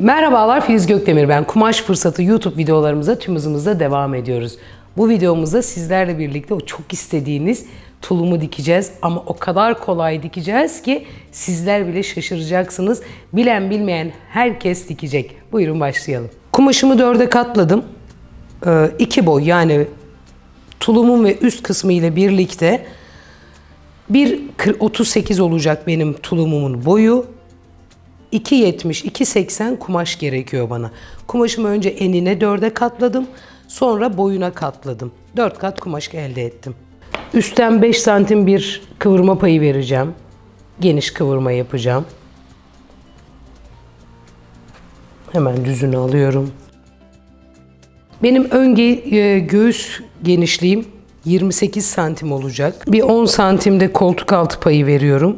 Merhabalar, Filiz Gökdemir ben. Kumaş Fırsatı YouTube videolarımıza tüm hızımızla devam ediyoruz. Bu videomuzda sizlerle birlikte o çok istediğiniz tulumu dikeceğiz. Ama o kadar kolay dikeceğiz ki sizler bile şaşıracaksınız. Bilen bilmeyen herkes dikecek. Buyurun başlayalım. Kumaşımı 4'e katladım. 2 boy yani tulumun ve üst kısmı ile birlikte 1.38 olacak benim tulumumun boyu. 2.70, 2.80 kumaş gerekiyor bana. Kumaşımı önce enine 4'e katladım. Sonra boyuna katladım. 4 kat kumaş elde ettim. Üstten 5 santim bir kıvırma payı vereceğim. Geniş kıvırma yapacağım. Hemen düzünü alıyorum. Benim ön göğüs genişliğim 28 santim olacak. Bir 10 santim de koltuk altı payı veriyorum.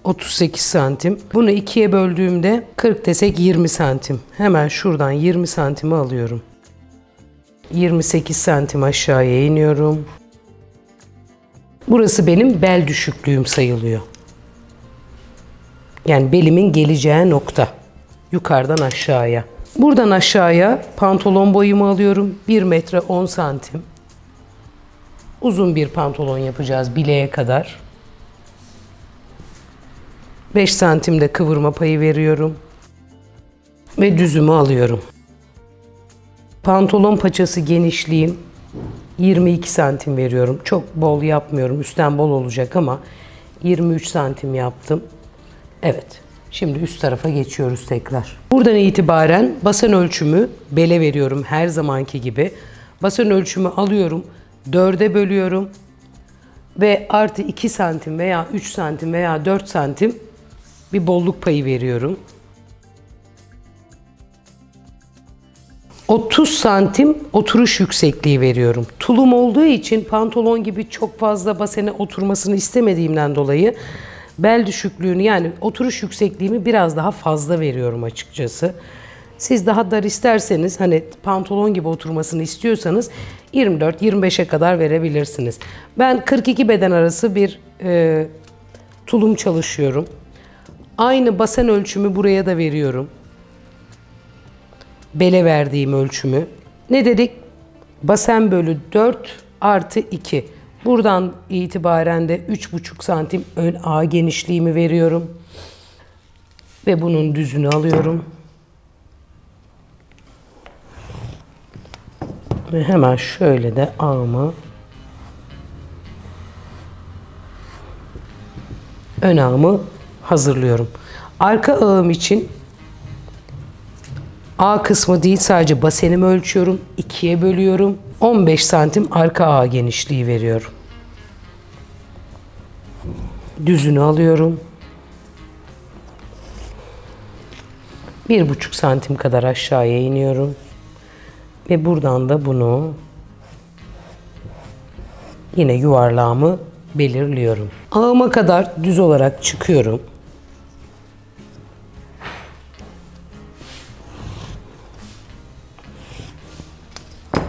38 santim. Bunu ikiye böldüğümde 40 desek 20 santim. Hemen şuradan 20 santimi alıyorum. 28 santim aşağıya iniyorum. Burası benim bel düşüklüğüm sayılıyor. Yani belimin geleceği nokta. Yukarıdan aşağıya. Buradan aşağıya pantolon boyumu alıyorum. 1 metre 10 santim. Uzun bir pantolon yapacağız bileğe kadar. 5 santimde kıvırma payı veriyorum. Ve düzümü alıyorum. Pantolon paçası genişliğim 22 santim veriyorum. Çok bol yapmıyorum. Üstten bol olacak ama 23 santim yaptım. Evet. Şimdi üst tarafa geçiyoruz tekrar. Buradan itibaren basen ölçümü bele veriyorum her zamanki gibi. Basen ölçümü alıyorum. 4'e bölüyorum. Ve artı 2 santim veya 3 santim veya 4 santim bir bolluk payı veriyorum. 30 santim oturuş yüksekliği veriyorum. Tulum olduğu için pantolon gibi çok fazla basene oturmasını istemediğimden dolayı bel düşüklüğünü yani oturuş yüksekliğimi biraz daha fazla veriyorum açıkçası. Siz daha dar isterseniz hani pantolon gibi oturmasını istiyorsanız 24-25'e kadar verebilirsiniz. Ben 42 beden arası bir tulum çalışıyorum. Aynı basen ölçümü buraya da veriyorum. Bele verdiğim ölçümü. Ne dedik? Basen bölü 4 artı 2. Buradan itibaren de 3,5 santim ön ağ genişliğimi veriyorum. Ve bunun düzünü alıyorum. Ve hemen şöyle de ağımı ön ağımı hazırlıyorum. Arka ağım için ağ kısmı değil sadece basenimi ölçüyorum. 2'ye bölüyorum. 15 santim arka ağ genişliği veriyorum. Düzünü alıyorum. 1,5 santim kadar aşağıya iniyorum. Ve buradan da bunu yine yuvarlağımı belirliyorum. Ağıma kadar düz olarak çıkıyorum.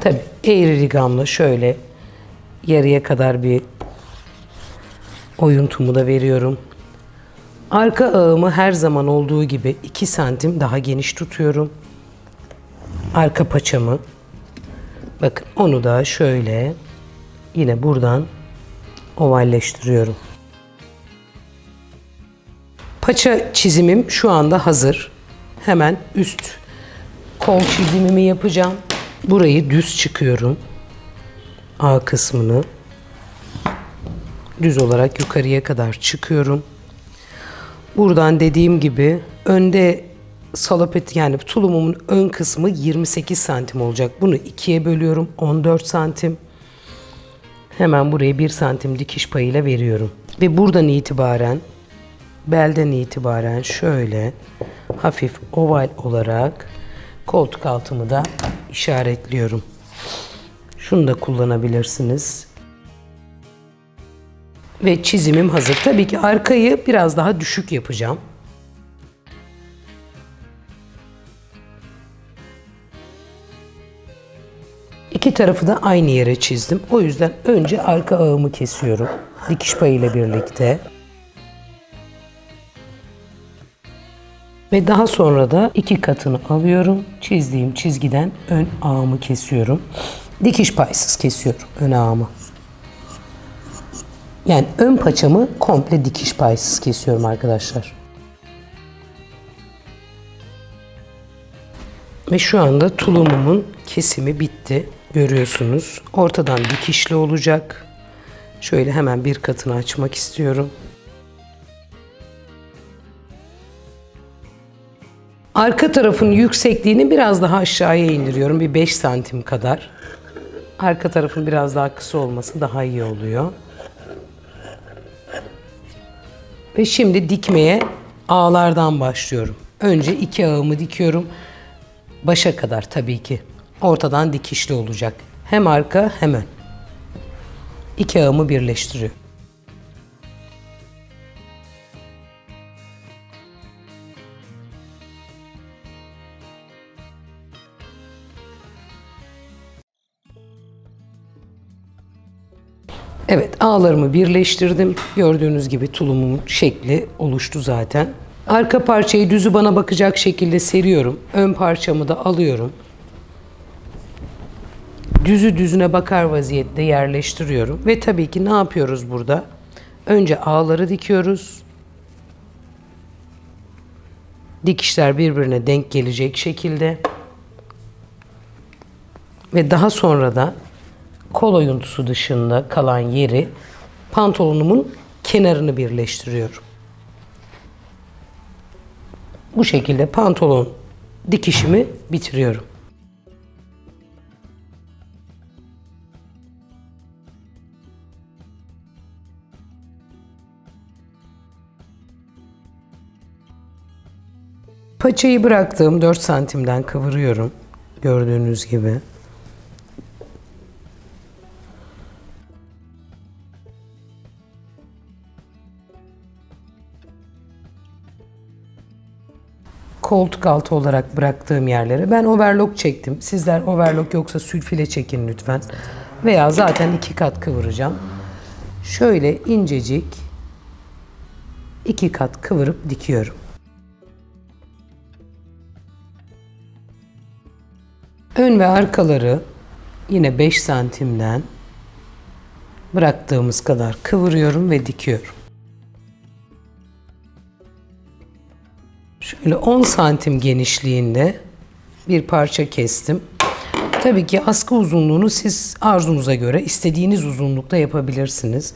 Tabii eğri rigamla şöyle yarıya kadar bir oyuntumu da veriyorum. Arka ağımı her zaman olduğu gibi 2 santim daha geniş tutuyorum. Arka paçamı. Bakın onu da şöyle yine buradan ovalleştiriyorum. Paça çizimim şu anda hazır. Hemen üst kol çizimimi yapacağım. Burayı düz çıkıyorum. A kısmını düz olarak yukarıya kadar çıkıyorum. Buradan dediğim gibi önde salopet yani tulumumun ön kısmı 28 santim olacak. Bunu 2'ye bölüyorum. 14 santim. Hemen buraya 1 santim dikiş payıyla veriyorum. Ve buradan itibaren belden itibaren şöyle hafif oval olarak koltuk altımı da işaretliyorum. Şunu da kullanabilirsiniz. Ve çizimim hazır. Tabii ki arkayı biraz daha düşük yapacağım. İki tarafı da aynı yere çizdim. O yüzden önce arka ağımı kesiyorum. Dikiş payıyla birlikte. Ve daha sonra da 2 katını alıyorum. Çizdiğim çizgiden ön ağımı kesiyorum. Dikiş paysız kesiyorum ön ağımı. Yani ön paçamı komple dikiş paysız kesiyorum arkadaşlar. Ve şu anda tulumumun kesimi bitti. Görüyorsunuz. Ortadan dikişli olacak. Şöyle hemen bir katını açmak istiyorum. Arka tarafın yüksekliğini biraz daha aşağıya indiriyorum. Bir 5 santim kadar. Arka tarafın biraz daha kısa olması daha iyi oluyor. Ve şimdi dikmeye ağlardan başlıyorum. Önce 2 ağımı dikiyorum. Başa kadar tabii ki. Ortadan dikişli olacak. Hem arka hem ön. 2 ağımı birleştiriyorum. Evet, ağlarımı birleştirdim. Gördüğünüz gibi tulumumun şekli oluştu zaten. Arka parçayı düzü bana bakacak şekilde seriyorum. Ön parçamı da alıyorum. Düzü düzüne bakar vaziyette yerleştiriyorum. Ve tabii ki ne yapıyoruz burada? Önce ağları dikiyoruz. Dikişler birbirine denk gelecek şekilde. Ve daha sonra da kol oyuntusu dışında kalan yeri pantolonumun kenarını birleştiriyorum. Bu şekilde pantolon dikişimi bitiriyorum. Paçayı bıraktığım 4 santimden kıvırıyorum. Gördüğünüz gibi. Koltuk altı olarak bıraktığım yerlere ben overlock çektim. Sizler overlock yoksa sülfile çekin lütfen. Veya zaten 2 kat kıvıracağım. Şöyle incecik 2 kat kıvırıp dikiyorum. Ön ve arkaları yine 5 santimden bıraktığımız kadar kıvırıyorum ve dikiyorum. Şöyle 10 santim genişliğinde bir parça kestim. Tabii ki askı uzunluğunu siz arzunuza göre istediğiniz uzunlukta yapabilirsiniz.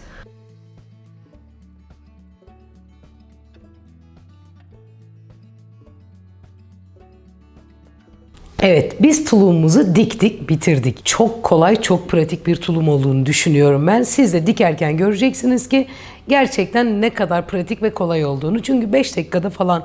Evet, biz tulumumuzu diktik, bitirdik. Çok kolay, çok pratik bir tulum olduğunu düşünüyorum ben. Siz de dikerken göreceksiniz ki gerçekten ne kadar pratik ve kolay olduğunu. Çünkü 5 dakikada falan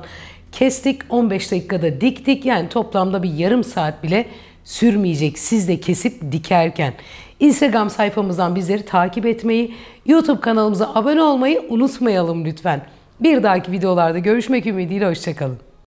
kestik, 15 dakikada diktik. Yani toplamda bir yarım saat bile sürmeyecek siz de kesip dikerken. Instagram sayfamızdan bizleri takip etmeyi, YouTube kanalımıza abone olmayı unutmayalım lütfen. Bir dahaki videolarda görüşmek ümidiyle, hoşça kalın.